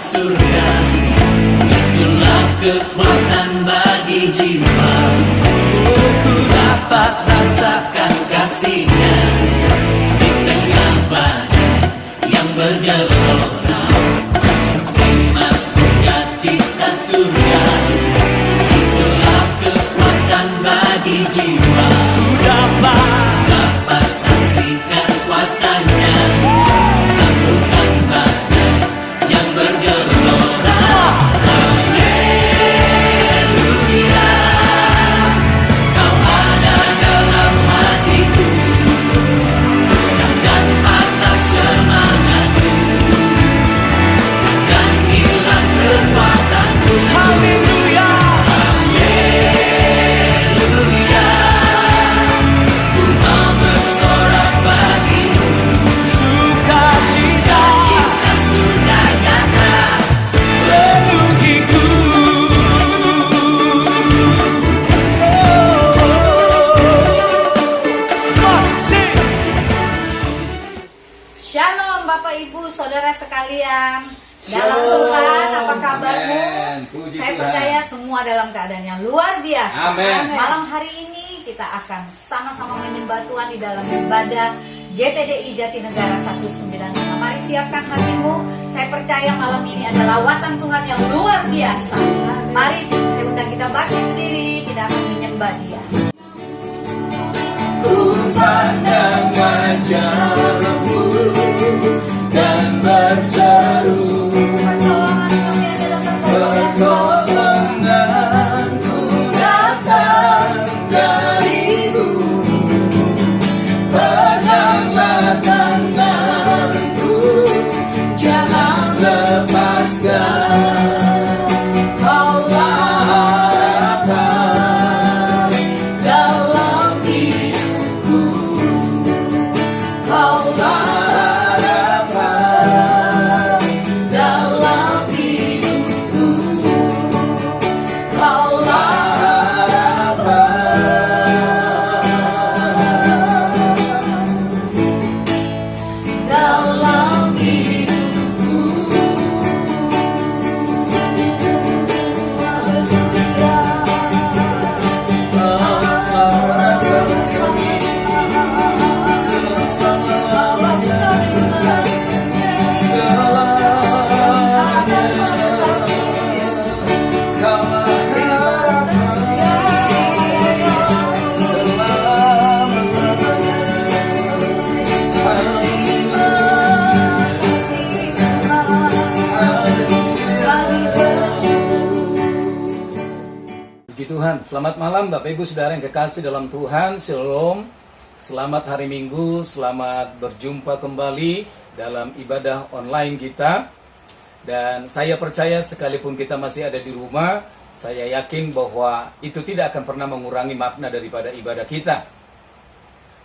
surga, itulah kekuatan bagi jiwa. Ku dapat rasakan kasihnya di tengah badai yang bergelora. Terima sukacita surga, itulah kekuatan bagi jiwa. Ku dapat saksikan kuasanya, taklukan badai yang bergelora. Haleluya, kau ada dalam hatiku, takkan patah semangatku, takkan hilang kekuatanku. Haleluya, haleluya, ku mau bersorak bagimu. Sukacita surga nyata penuhiku. Shalom Bapak Ibu Saudara sekalian. Dalam Tuhan, apa kabarmu? Amen. Puji Saya Tuhan. percaya semua dalam keadaan yang luar biasa. Amen. Malam hari ini kita akan sama-sama menyembah Tuhan di dalam ibadah GTDI Jatinegara 195. Mari siapkan hatimu. Saya percaya malam ini ada lawatan Tuhan yang luar biasa. Mari saya undang kita bangkit berdiri, kita akan menyembah Dia. Ku pandang wajah-Mu dan berseru, pertolonganku datang dari-Mu. Peganglah tanganku, jangan lepaskan. Kaulah harapan dalam hidupku, kaulah harapan dalam hidupku, kaulah harapan dalam hidupku. Puji Tuhan, selamat malam Bapak Ibu Saudara yang kekasih dalam Tuhan. Shalom, selamat hari Minggu, selamat berjumpa kembali dalam ibadah online kita. Dan saya percaya sekalipun kita masih ada di rumah, saya yakin bahwa itu tidak akan pernah mengurangi makna daripada ibadah kita.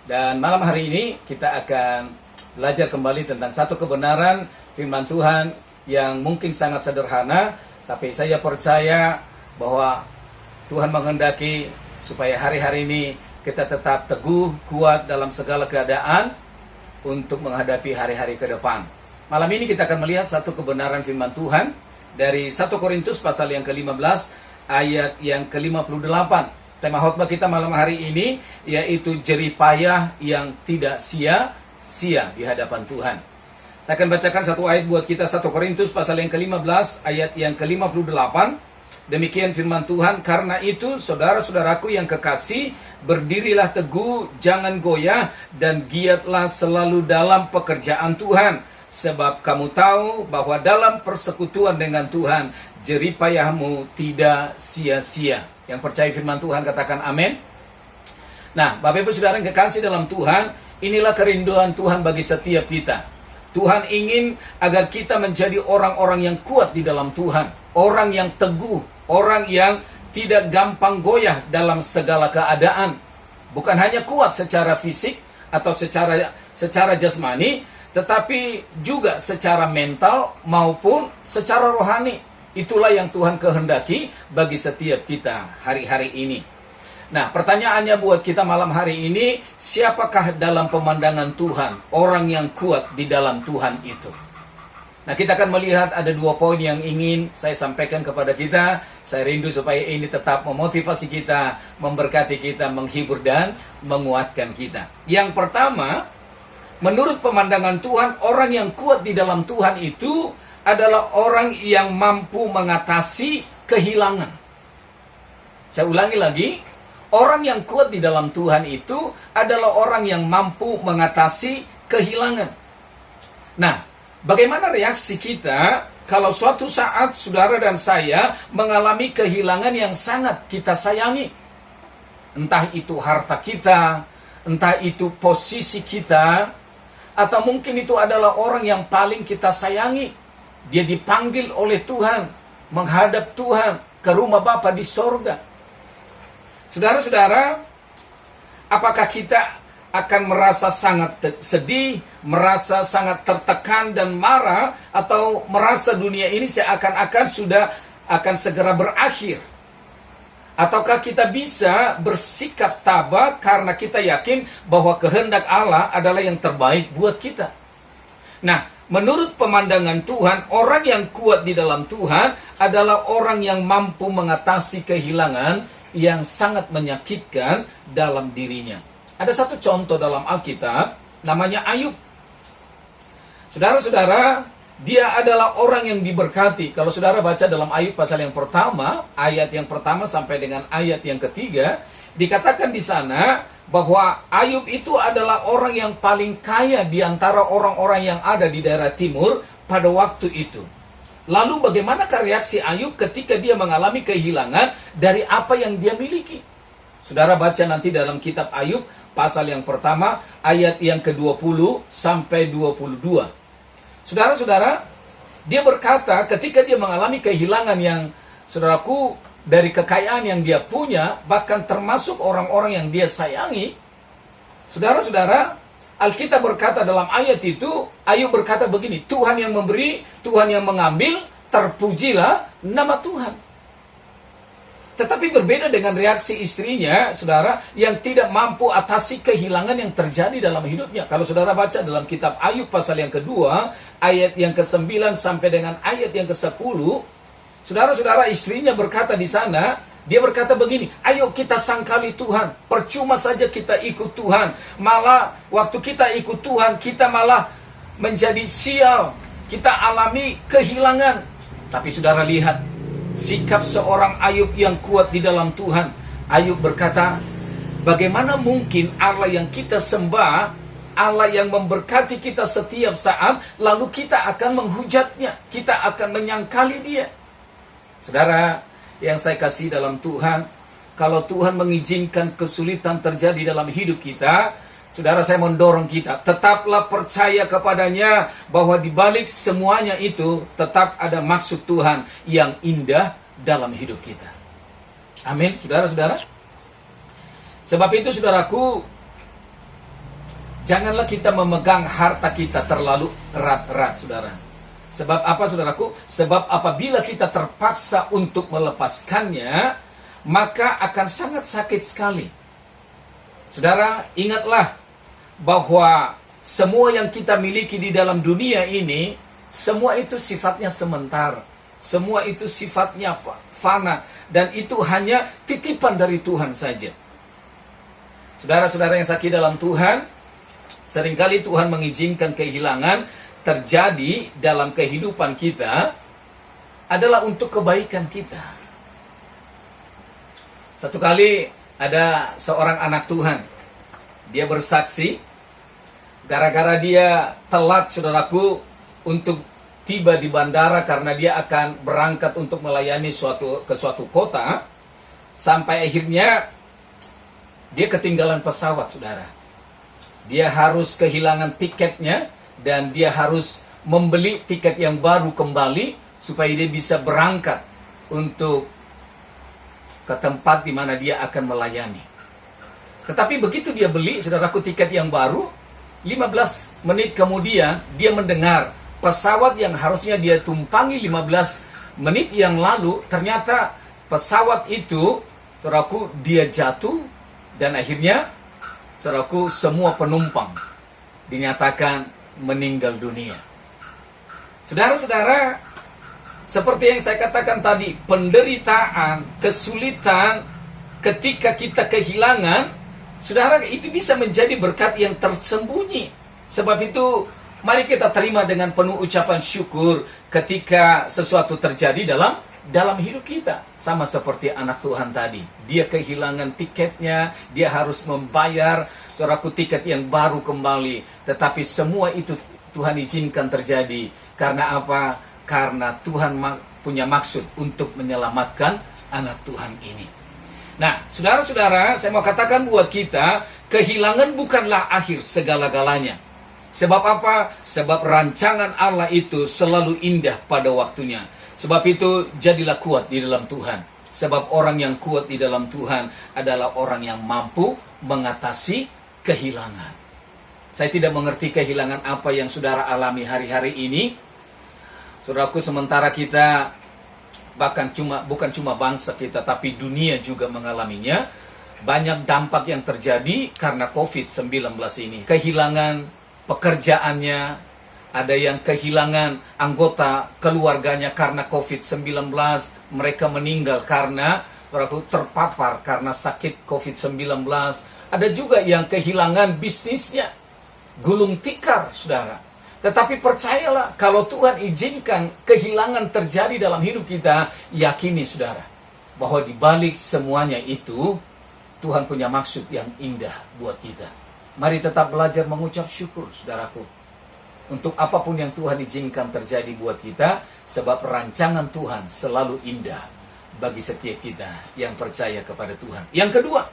Dan malam hari ini kita akan belajar kembali tentang satu kebenaran firman Tuhan yang mungkin sangat sederhana, tapi saya percaya bahwa Tuhan menghendaki supaya hari-hari ini kita tetap teguh, kuat dalam segala keadaan untuk menghadapi hari-hari ke depan. Malam ini kita akan melihat satu kebenaran firman Tuhan dari 1 Korintus pasal yang ke-15 ayat yang ke-58. Tema khotbah kita malam hari ini yaitu jerih payah yang tidak sia-sia di hadapan Tuhan. Saya akan bacakan satu ayat buat kita, 1 Korintus pasal yang ke-15 ayat yang ke-58. Demikian firman Tuhan, karena itu saudara-saudaraku yang kekasih, berdirilah teguh, jangan goyah, dan giatlah selalu dalam pekerjaan Tuhan. Sebab kamu tahu bahwa dalam persekutuan dengan Tuhan, jerih payahmu tidak sia-sia. Yang percaya firman Tuhan katakan amin. Nah, Bapak Ibu Saudara yang kekasih dalam Tuhan, inilah kerinduan Tuhan bagi setiap kita. Tuhan ingin agar kita menjadi orang-orang yang kuat di dalam Tuhan. Orang yang teguh, orang yang tidak gampang goyah dalam segala keadaan. Bukan hanya kuat secara fisik atau secara jasmani, tetapi juga secara mental maupun secara rohani. Itulah yang Tuhan kehendaki bagi setiap kita hari-hari ini. Nah, pertanyaannya buat kita malam hari ini, siapakah dalam pemandangan Tuhan orang yang kuat di dalam Tuhan itu? Nah, kita akan melihat ada 2 poin yang ingin saya sampaikan kepada kita. Saya rindu supaya ini tetap memotivasi kita, memberkati kita, menghibur dan menguatkan kita. Yang pertama, menurut pemandangan Tuhan, orang yang kuat di dalam Tuhan itu adalah orang yang mampu mengatasi kehilangan. Saya ulangi lagi, orang yang kuat di dalam Tuhan itu adalah orang yang mampu mengatasi kehilangan. Nah, bagaimana reaksi kita kalau suatu saat saudara dan saya mengalami kehilangan yang sangat kita sayangi? Entah itu harta kita, entah itu posisi kita, atau mungkin itu adalah orang yang paling kita sayangi. Dia dipanggil oleh Tuhan, menghadap Tuhan ke rumah Bapa di sorga. Saudara-saudara, apakah kita akan merasa sangat sedih, merasa sangat tertekan dan marah, atau merasa dunia ini seakan-akan sudah akan segera berakhir? Ataukah kita bisa bersikap tabah karena kita yakin bahwa kehendak Allah adalah yang terbaik buat kita? Nah, menurut pemandangan Tuhan, orang yang kuat di dalam Tuhan adalah orang yang mampu mengatasi kehilangan yang sangat menyakitkan dalam dirinya. Ada satu contoh dalam Alkitab, namanya Ayub. Saudara-saudara, dia adalah orang yang diberkati. Kalau saudara baca dalam Ayub pasal yang pertama, ayat yang pertama sampai dengan ayat yang ketiga, dikatakan di sana bahwa Ayub itu adalah orang yang paling kaya di antara orang-orang yang ada di daerah timur pada waktu itu. Lalu bagaimanakah reaksi Ayub ketika dia mengalami kehilangan dari apa yang dia miliki? Saudara baca nanti dalam kitab Ayub pasal yang pertama ayat yang ke-20 sampai 22. Saudara-saudara, dia berkata ketika dia mengalami kehilangan yang, saudaraku, dari kekayaan yang dia punya, bahkan termasuk orang-orang yang dia sayangi, saudara-saudara, Alkitab berkata dalam ayat itu, Ayub berkata begini, Tuhan yang memberi, Tuhan yang mengambil, terpujilah nama Tuhan. Tetapi berbeda dengan reaksi istrinya, saudara, yang tidak mampu atasi kehilangan yang terjadi dalam hidupnya. Kalau saudara baca dalam kitab Ayub pasal yang kedua, ayat yang ke-9 sampai dengan ayat yang ke-10, saudara-saudara, istrinya berkata di sana, dia berkata begini, ayo kita sangkali Tuhan, percuma saja kita ikut Tuhan. Malah waktu kita ikut Tuhan, kita malah menjadi sial, kita alami kehilangan. Tapi saudara lihat, sikap seorang Ayub yang kuat di dalam Tuhan. Ayub berkata, bagaimana mungkin Allah yang kita sembah, Allah yang memberkati kita setiap saat, lalu kita akan menghujatnya, kita akan menyangkali dia. Saudara, yang saya kasih dalam Tuhan, kalau Tuhan mengizinkan kesulitan terjadi dalam hidup kita, saudara, saya mendorong kita, tetaplah percaya kepadanya, bahwa di balik semuanya itu, tetap ada maksud Tuhan yang indah dalam hidup kita. Amin, saudara-saudara. Sebab itu, saudaraku, janganlah kita memegang harta kita terlalu erat-erat, saudara. Sebab apa, saudaraku? Sebab apabila kita terpaksa untuk melepaskannya, maka akan sangat sakit sekali. Saudara, ingatlah bahwa semua yang kita miliki di dalam dunia ini, semua itu sifatnya sementara. Semua itu sifatnya fana. Dan itu hanya titipan dari Tuhan saja. Saudara-saudara yang sakit dalam Tuhan, seringkali Tuhan mengizinkan kehilangan terjadi dalam kehidupan kita adalah untuk kebaikan kita. Satu kali ada seorang anak Tuhan, dia bersaksi, gara-gara dia telat, saudaraku, untuk tiba di bandara karena dia akan berangkat untuk melayani ke suatu kota, sampai akhirnya dia ketinggalan pesawat, saudara. Dia harus kehilangan tiketnya, dan dia harus membeli tiket yang baru kembali supaya dia bisa berangkat untuk ke tempat di mana dia akan melayani. Tetapi begitu dia beli, saudaraku, tiket yang baru, 15 menit kemudian dia mendengar pesawat yang harusnya dia tumpangi 15 menit yang lalu, ternyata pesawat itu, saudaraku, dia jatuh, dan akhirnya, saudaraku, semua penumpang dinyatakan meninggal dunia. Saudara-saudara, seperti yang saya katakan tadi, penderitaan, kesulitan, ketika kita kehilangan, saudara, itu bisa menjadi berkat yang tersembunyi. Sebab itu, mari kita terima dengan penuh ucapan syukur ketika sesuatu terjadi dalam hidup kita. Sama seperti anak Tuhan tadi. Dia kehilangan tiketnya, dia harus membayar, saudaraku, tiket yang baru kembali. Tetapi semua itu Tuhan izinkan terjadi. Karena apa? Karena Tuhan punya maksud untuk menyelamatkan anak Tuhan ini. Nah, saudara-saudara, saya mau katakan buat kita, kehilangan bukanlah akhir segala-galanya. Sebab apa? Sebab rancangan Allah itu selalu indah pada waktunya. Sebab itu, jadilah kuat di dalam Tuhan. Sebab orang yang kuat di dalam Tuhan adalah orang yang mampu mengatasi kehilangan. Saya tidak mengerti kehilangan apa yang saudara alami hari-hari ini. Saudaraku, sementara kita, bahkan bukan cuma bangsa kita, tapi dunia juga mengalaminya. Banyak dampak yang terjadi karena COVID-19 ini. Kehilangan pekerjaannya, ada yang kehilangan anggota keluarganya karena COVID-19. Mereka meninggal karena terpapar karena sakit COVID-19. Ada juga yang kehilangan bisnisnya, gulung tikar, saudara. Tetapi percayalah, kalau Tuhan izinkan kehilangan terjadi dalam hidup kita, yakini, saudara, bahwa di balik semuanya itu, Tuhan punya maksud yang indah buat kita. Mari tetap belajar mengucap syukur, saudaraku, untuk apapun yang Tuhan izinkan terjadi buat kita, sebab rancangan Tuhan selalu indah bagi setiap kita yang percaya kepada Tuhan. Yang kedua,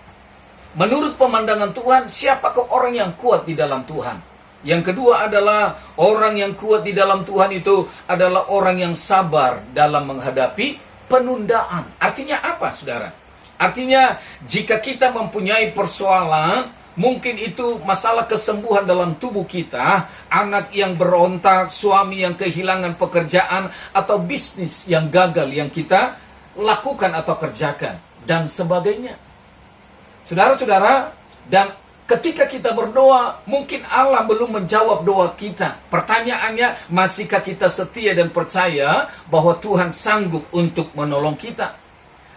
menurut pemandangan Tuhan, siapakah orang yang kuat di dalam Tuhan? Yang kedua adalah orang yang kuat di dalam Tuhan itu adalah orang yang sabar dalam menghadapi penundaan. Artinya apa, saudara? Artinya jika kita mempunyai persoalan, mungkin itu masalah kesembuhan dalam tubuh kita, anak yang berontak, suami yang kehilangan pekerjaan, atau bisnis yang gagal yang kita lakukan atau kerjakan, dan sebagainya. Saudara-saudara, dan ketika kita berdoa, mungkin Allah belum menjawab doa kita. Pertanyaannya, masihkah kita setia dan percaya bahwa Tuhan sanggup untuk menolong kita?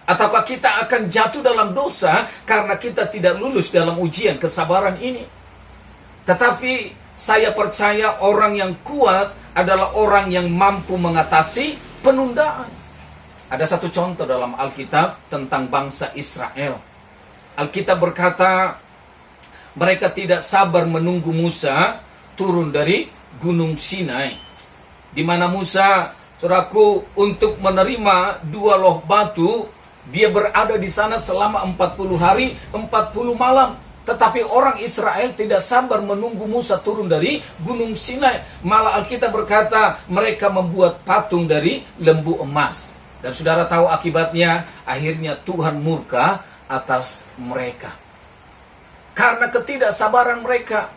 Ataukah kita akan jatuh dalam dosa karena kita tidak lulus dalam ujian kesabaran ini? Tetapi saya percaya orang yang kuat adalah orang yang mampu mengatasi penundaan. Ada satu contoh dalam Alkitab tentang bangsa Israel. Alkitab berkata, mereka tidak sabar menunggu Musa turun dari Gunung Sinai. Di mana Musa, saudaraku, untuk menerima 2 loh batu, dia berada di sana selama 40 hari, 40 malam. Tetapi orang Israel tidak sabar menunggu Musa turun dari Gunung Sinai. Malah Alkitab berkata, mereka membuat patung dari lembu emas. Dan saudara tahu akibatnya, akhirnya Tuhan murka atas mereka. Karena ketidaksabaran mereka.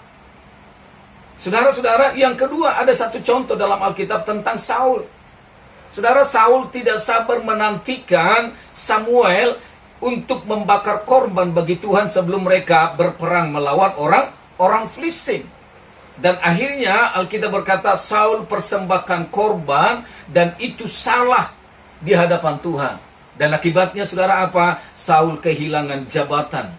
Saudara-saudara, yang kedua ada satu contoh dalam Alkitab tentang Saul. Saudara, Saul tidak sabar menantikan Samuel untuk membakar korban bagi Tuhan sebelum mereka berperang melawan orang Filistin. Dan akhirnya Alkitab berkata Saul persembahkan korban dan itu salah di hadapan Tuhan. Dan akibatnya, saudara, apa? Saul kehilangan jabatan.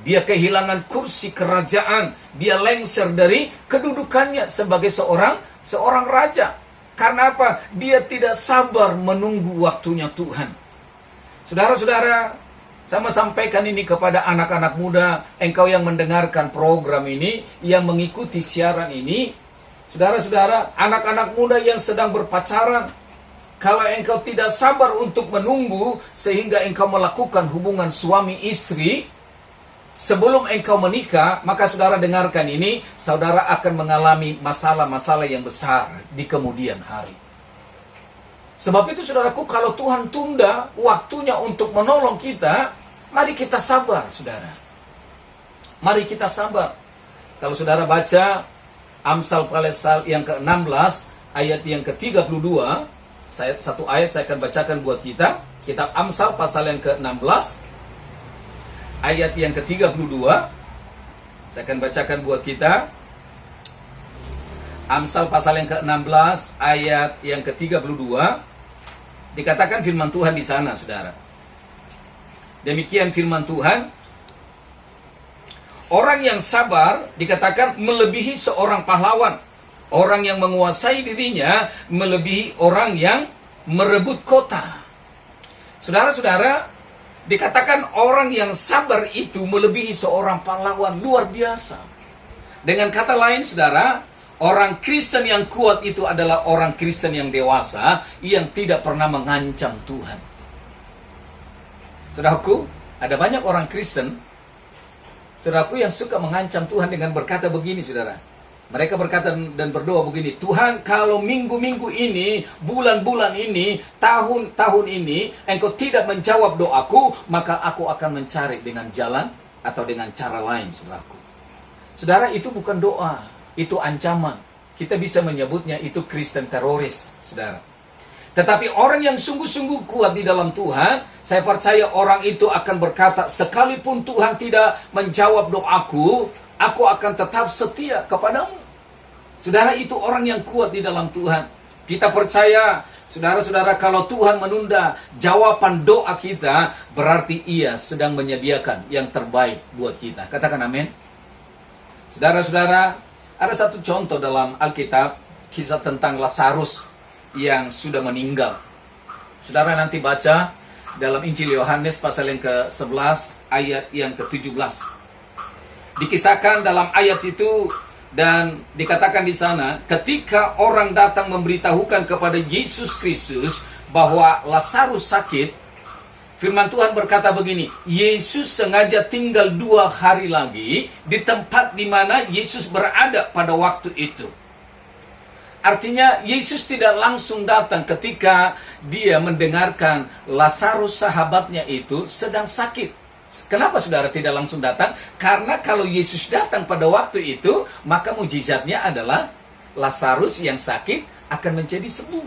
Dia kehilangan kursi kerajaan. Dia lengser dari kedudukannya sebagai seorang raja. Karena apa? Dia tidak sabar menunggu waktunya Tuhan. Saudara-saudara, saya mau sampaikan ini kepada anak-anak muda, engkau yang mendengarkan program ini, yang mengikuti siaran ini. Saudara-saudara, anak-anak muda yang sedang berpacaran, kalau engkau tidak sabar untuk menunggu sehingga engkau melakukan hubungan suami istri, sebelum engkau menikah, maka saudara dengarkan ini, saudara akan mengalami masalah-masalah yang besar di kemudian hari. Sebab itu, saudaraku, kalau Tuhan tunda waktunya untuk menolong kita, mari kita sabar, saudara. Mari kita sabar. Kalau saudara baca Amsal pasal yang ke-16, ayat yang ke-32, satu ayat saya akan bacakan buat kita. Kitab Amsal pasal yang ke-16, ayat yang ke-32, saya akan bacakan buat kita. Amsal pasal yang ke-16 ayat yang ke-32 dikatakan firman Tuhan di sana, saudara. Demikian firman Tuhan. Orang yang sabar dikatakan melebihi seorang pahlawan. Orang yang menguasai dirinya melebihi orang yang merebut kota. Saudara-saudara, dikatakan orang yang sabar itu melebihi seorang pahlawan. Luar biasa. Dengan kata lain, saudara, orang Kristen yang kuat itu adalah orang Kristen yang dewasa, yang tidak pernah mengancam Tuhan. Saudaraku, ada banyak orang Kristen, saudaraku, yang suka mengancam Tuhan dengan berkata begini, saudara. Mereka berkata dan berdoa begini, Tuhan, kalau minggu-minggu ini, bulan-bulan ini, tahun-tahun ini, Engkau tidak menjawab doaku, maka aku akan mencari dengan jalan atau dengan cara lain, saudaraku. Saudara, itu bukan doa, itu ancaman. Kita bisa menyebutnya itu Kristen teroris, saudara. Tetapi orang yang sungguh-sungguh kuat di dalam Tuhan, saya percaya orang itu akan berkata, sekalipun Tuhan tidak menjawab doaku, aku akan tetap setia kepadamu. Saudara, itu orang yang kuat di dalam Tuhan. Kita percaya, saudara-saudara, kalau Tuhan menunda jawaban doa kita, berarti Ia sedang menyediakan yang terbaik buat kita. Katakan amin. Saudara-saudara, ada satu contoh dalam Alkitab, kisah tentang Lazarus yang sudah meninggal. Saudara nanti baca dalam Injil Yohanes pasal yang ke-11 ayat yang ke-17. Dikisahkan dalam ayat itu dan dikatakan di sana, ketika orang datang memberitahukan kepada Yesus Kristus bahwa Lazarus sakit, firman Tuhan berkata begini, Yesus sengaja tinggal 2 hari lagi di tempat di mana Yesus berada pada waktu itu. Artinya Yesus tidak langsung datang ketika dia mendengarkan Lazarus sahabatnya itu sedang sakit. Kenapa saudara tidak langsung datang? Karena kalau Yesus datang pada waktu itu, maka mujizatnya adalah Lazarus yang sakit akan menjadi sembuh.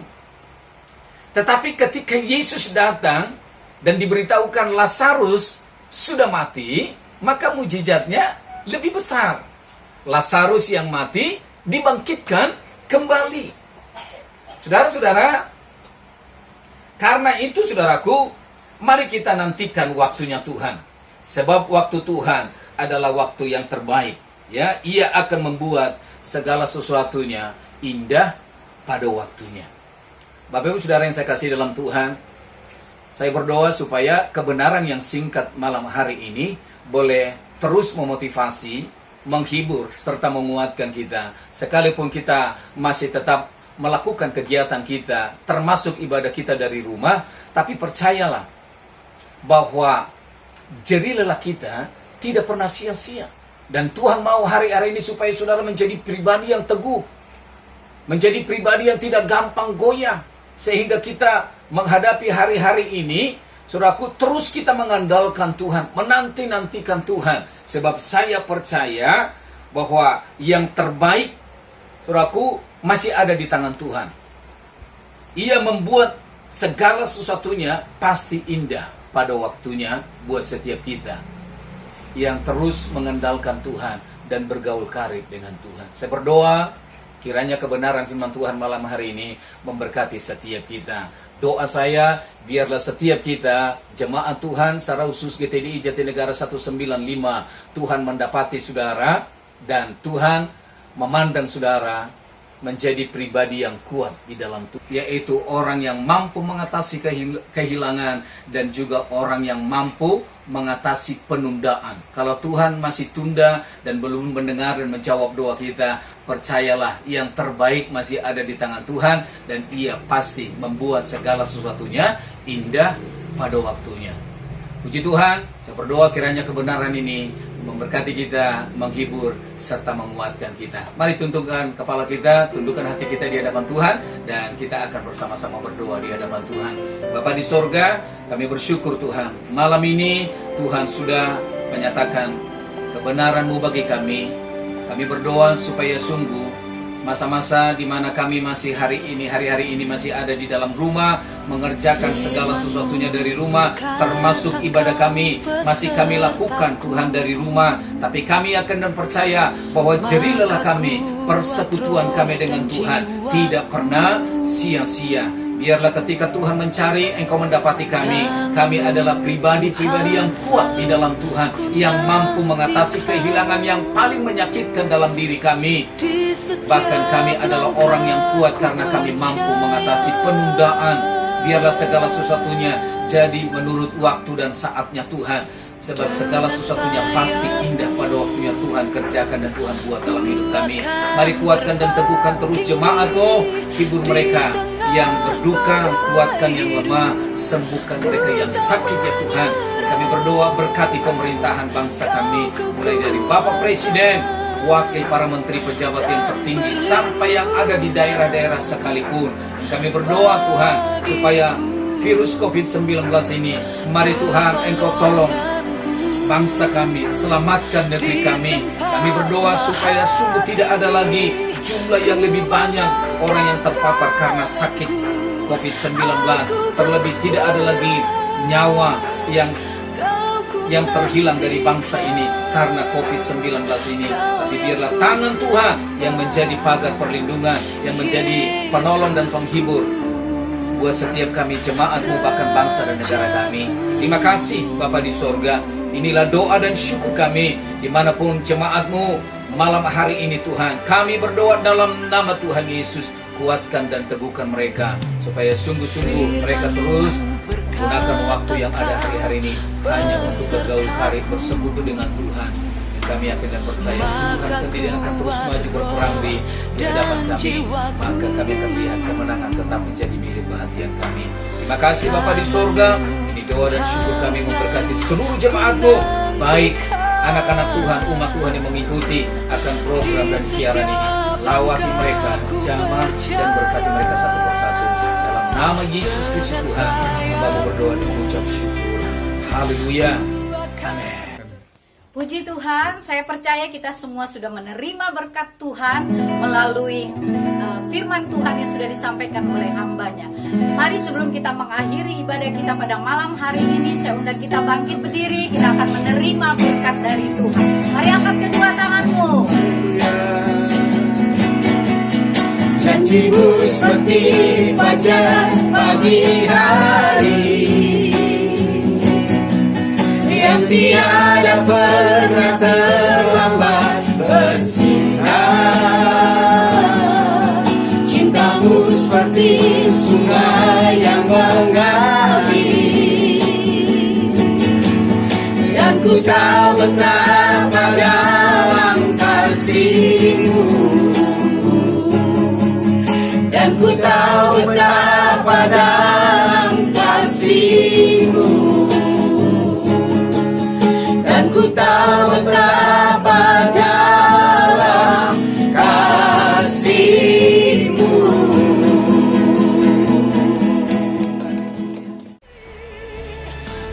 Tetapi ketika Yesus datang dan diberitahukan Lazarus sudah mati, maka mujizatnya lebih besar. Lazarus yang mati dibangkitkan kembali. Saudara-saudara, karena itu saudaraku, mari kita nantikan waktunya Tuhan. Sebab waktu Tuhan adalah waktu yang terbaik. Ya, Ia akan membuat segala sesuatunya indah pada waktunya. Bapak Ibu Saudara yang saya kasih dalam Tuhan, saya berdoa supaya kebenaran yang singkat malam hari ini boleh terus memotivasi, menghibur, serta menguatkan kita. Sekalipun kita masih tetap melakukan kegiatan kita, termasuk ibadah kita dari rumah, tapi percayalah bahwa jerih lelah kita tidak pernah sia-sia. Dan Tuhan mau hari-hari ini supaya saudara menjadi pribadi yang teguh, menjadi pribadi yang tidak gampang goyah, sehingga kita menghadapi hari-hari ini, saudaraku, terus kita mengandalkan Tuhan, menanti-nantikan Tuhan. Sebab saya percaya bahwa yang terbaik, saudaraku, masih ada di tangan Tuhan. Ia membuat segala sesuatunya pasti indah pada waktunya buat setiap kita yang terus mengandalkan Tuhan dan bergaul karib dengan Tuhan. Saya berdoa kiranya kebenaran firman Tuhan malam hari ini memberkati setiap kita. Doa saya, biarlah setiap kita, jemaat Tuhan, secara khusus GTDI Jatinegara 195, Tuhan mendapati saudara, dan Tuhan memandang saudara menjadi pribadi yang kuat di dalam Tuhan, yaitu orang yang mampu mengatasi kehilangan dan juga orang yang mampu mengatasi penundaan. Kalau Tuhan masih tunda dan belum mendengar dan menjawab doa kita, percayalah yang terbaik masih ada di tangan Tuhan dan Ia pasti membuat segala sesuatunya indah pada waktunya. Puji Tuhan, saya berdoa kiranya kebenaran ini memberkati kita, menghibur, serta menguatkan kita. Mari tundukkan kepala kita, tundukkan hati kita di hadapan Tuhan, dan kita akan bersama-sama berdoa di hadapan Tuhan. Bapa di sorga, kami bersyukur Tuhan. Malam ini Tuhan sudah menyatakan kebenaran-Mu bagi kami. Kami berdoa supaya sungguh masa-masa di mana kami masih hari-hari ini masih ada di dalam rumah, mengerjakan segala sesuatunya dari rumah, termasuk ibadah kami, masih kami lakukan Tuhan dari rumah. Tapi kami akan dan percaya bahwa jerih lelah kami persekutuan kami dengan Tuhan tidak pernah sia-sia. Biarlah ketika Tuhan mencari, Engkau mendapati kami. Kami adalah pribadi-pribadi yang kuat di dalam Tuhan, yang mampu mengatasi kehilangan yang paling menyakitkan dalam diri kami. Bahkan kami adalah orang yang kuat karena kami mampu mengatasi penundaan. Biarlah segala sesuatunya jadi menurut waktu dan saatnya Tuhan. Sebab segala sesuatunya pasti indah pada waktunya Tuhan kerjakan dan Tuhan buat dalam hidup kami. Mari kuatkan dan teguhkan terus jemaat-Mu. Hibur mereka yang berduka, kuatkan yang lemah, sembuhkan mereka yang sakit ya Tuhan. Kami berdoa berkati pemerintahan bangsa kami, mulai dari Bapak Presiden, wakil para menteri pejabat yang tertinggi, sampai yang ada di daerah-daerah sekalipun. Kami berdoa Tuhan, supaya virus COVID-19 ini, mari Tuhan Engkau tolong bangsa kami, selamatkan negeri kami. Kami berdoa supaya sungguh tidak ada lagi jumlah yang lebih banyak orang yang terpapar karena sakit COVID-19. Terlebih tidak ada lagi nyawa yang terhilang dari bangsa ini karena COVID-19 ini. Tapi biarlah tangan Tuhan yang menjadi pagar perlindungan, yang menjadi penolong dan penghibur buat setiap kami jemaat-Mu, bahkan bangsa dan negara kami. Terima kasih Bapa di sorga. Inilah doa dan syukur kami dimanapun jemaat-Mu malam hari ini Tuhan. Kami berdoa dalam nama Tuhan Yesus. Kuatkan dan teguhkan mereka supaya sungguh-sungguh mereka terus menggunakan waktu yang ada hari-hari ini hanya untuk bergaul karib, bersekutu dengan Tuhan. Dan kami yakin dan percaya Tuhan sendiri akan terus maju berperang di hadapan kami. Maka kami akan lihat kemenangan tetap menjadi milik bahagian kami. Terima kasih Bapa di sorga. Ini doa dan syukur kami memberkati seluruh jemaat-Mu, baik anak-anak Tuhan, umat Tuhan yang mengikuti akan program dan siaran ini. Lawati mereka, jamah dan berkati mereka satu persatu. Dalam nama Yesus Kristus Tuhan, hamba berdoa dan mengucap syukur. Haleluya. Amin. Puji Tuhan, saya percaya kita semua sudah menerima berkat Tuhan melalui firman Tuhan yang sudah disampaikan oleh hambanya. Mari sebelum kita mengakhiri ibadah kita pada malam hari ini, saya undang kita bangkit berdiri, kita akan menerima berkat dari Tuhan. Mari angkat kedua tanganmu. Janji-Mu seperti fajar pagi hari yang tiada pernah terlambat bersinar. Cinta-Mu seperti sungai yang mengalir, dan ku tahu betapa dalam kasih-Mu, dan ku tahu betapa dalam kasih-Mu, dan ku tahu betapa dalam kasih-Mu.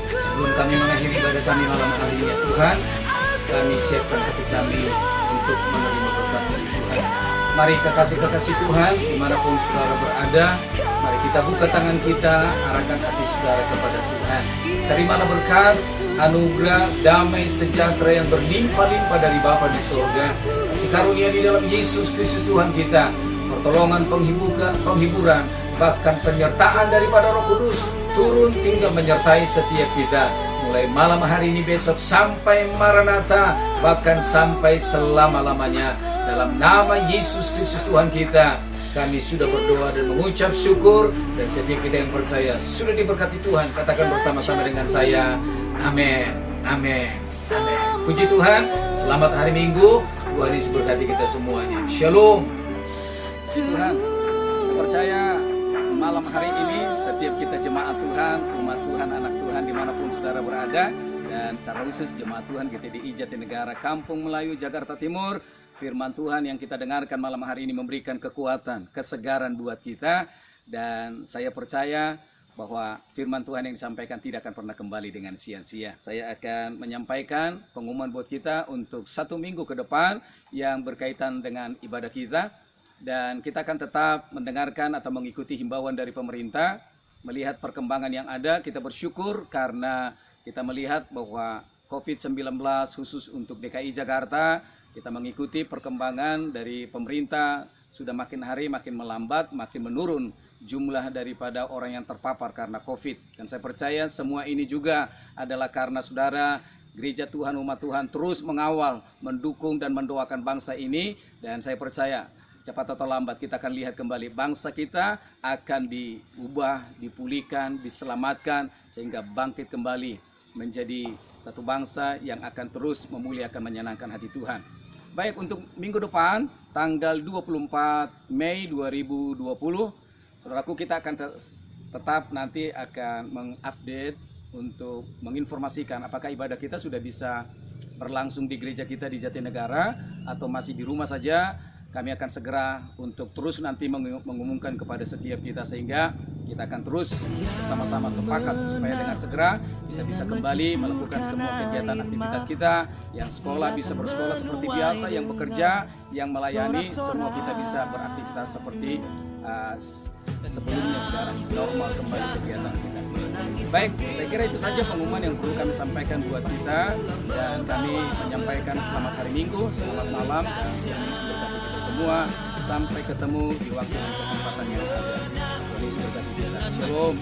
Sebelum kami mengakhiri ibadah kami malam hari ini ya Tuhan, kami siapkan hati kami untuk menerima berkat dari Tuhan. Mari kekasih-kekasih Tuhan, dimanapun saudara berada, mari kita buka tangan kita, arahkan hati saudara kepada Tuhan. Terimalah berkat, anugerah, damai, sejahtera yang berlimpah-limpah dari Bapa di surga. Kasih karunia di dalam Yesus Kristus Tuhan kita, pertolongan, penghiburan, bahkan penyertaan daripada Roh Kudus turun tinggal menyertai setiap kita. Mulai malam hari ini, besok sampai Maranatha, bahkan sampai selama-lamanya. Dalam nama Yesus Kristus Tuhan kita, kami sudah berdoa dan mengucap syukur. Dan setiap kita yang percaya sudah diberkati Tuhan. Katakan bersama-sama dengan saya, amin, amin, amin. Puji Tuhan, selamat hari Minggu. Tuhan Yesus berkati kita semuanya. Shalom. Tuhan, saya percaya malam hari ini setiap kita jemaat Tuhan, umat Tuhan, anak Tuhan dimanapun saudara berada, dan secara khusus jemaat Tuhan GTDI Jatinegara Kampung Melayu Jakarta Timur, firman Tuhan yang kita dengarkan malam hari ini memberikan kekuatan, kesegaran buat kita. Dan saya percaya bahwa firman Tuhan yang disampaikan tidak akan pernah kembali dengan sia-sia. Saya akan menyampaikan pengumuman buat kita untuk 1 minggu ke depan yang berkaitan dengan ibadah kita. Dan kita akan tetap mendengarkan atau mengikuti himbauan dari pemerintah. Melihat perkembangan yang ada, kita bersyukur karena kita melihat bahwa COVID-19 khusus untuk DKI Jakarta, Kita mengikuti perkembangan dari pemerintah, sudah makin hari makin melambat, makin menurun jumlah daripada orang yang terpapar karena COVID. Dan saya percaya semua ini juga adalah karena saudara Gereja Tuhan, umat Tuhan terus mengawal, mendukung dan mendoakan bangsa ini. Dan saya percaya cepat atau lambat kita akan lihat kembali bangsa kita akan diubah, dipulihkan, diselamatkan sehingga bangkit kembali menjadi satu bangsa yang akan terus memuliakan, menyenangkan hati Tuhan. Baik, untuk minggu depan tanggal 24 Mei 2020, saudaraku, kita akan tetap nanti akan mengupdate untuk menginformasikan apakah ibadah kita sudah bisa berlangsung di gereja kita di Jatinegara atau masih di rumah saja. Kami akan segera untuk terus nanti mengumumkan kepada setiap kita sehingga kita akan terus bersama-sama sepakat supaya dengan segera kita bisa kembali melakukan semua kegiatan aktivitas kita. Yang sekolah bisa bersekolah seperti biasa, yang bekerja, yang melayani, semua kita bisa beraktivitas seperti sebelumnya, saudara, normal kembali kegiatan kita. Baik, saya kira itu saja pengumuman yang perlu kami sampaikan buat kita, dan kami menyampaikan selamat hari Minggu, selamat malam, dan Tuhan Yesus berkati kita semua. Sampai ketemu di waktu dan kesempatan yang ada. Tuhan Yesus berkati kita. Shalom.